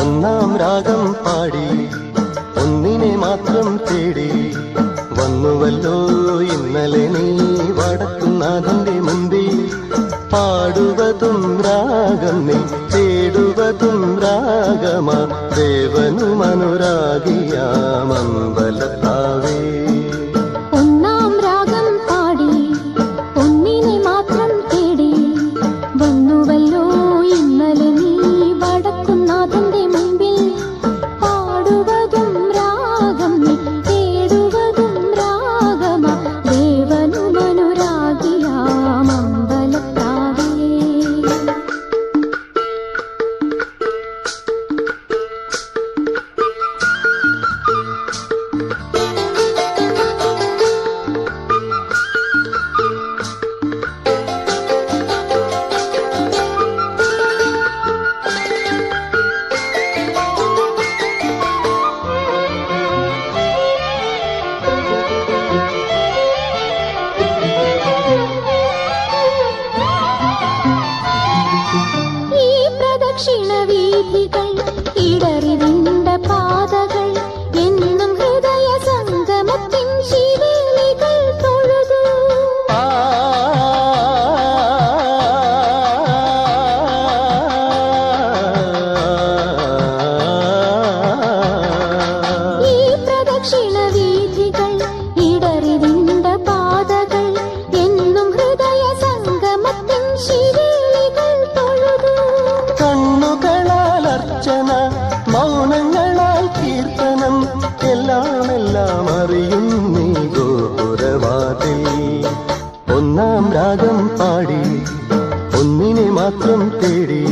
ഒന്നാം രാഗം പാടി ഒന്നിനെ മാത്രം തേടി വന്നുവല്ലോ ഇന്നലെ നീ വടക്കുന്നാഥന്റെ മുമ്പിൽ. പാടുവതും രാഗം നീ തേടുവതും രാഗമാ ദേവനും അനുരാഗിയാമമ്പലത്താവേ. ഒന്നാം രാഗം പാടി ഒന്നിനെ മാത്രം തേടി വന്നുവല്ലോ ഇന്നലെ നീ വടക്കുന്നാഥന്റെ മുമ്പിൽ. പാടുവതും രാഗം നീ തേടുവതും രാഗമാ ദേവനും അനുരാഗിയാമമ്പലത്താവേ. ക്ഷീണവീഥികൾ ഇടറിവിണ്ട പാതകൾ എന്നും ഹൃദയ സംഗമത്തിൻ ശിവേലികൾ തൊഴുതു. ഈ പ്രദക്ഷിണവീഥികൾ ഇടറിവിണ്ട പാതകൾ എന്നും ഹൃദയ സംഗമത്തിൻ ശിവേലികൾ തൊഴുതു. കണ്ണുകളാൽ അർച്ചന, മൗനങ്ങളാൽ കീർത്തനം, എല്ലാം അറിയും നീ ഗോപുരവാതിൽ. ഒന്നാം രാഗം പാടി ഒന്നിനെ മാത്രം തേടി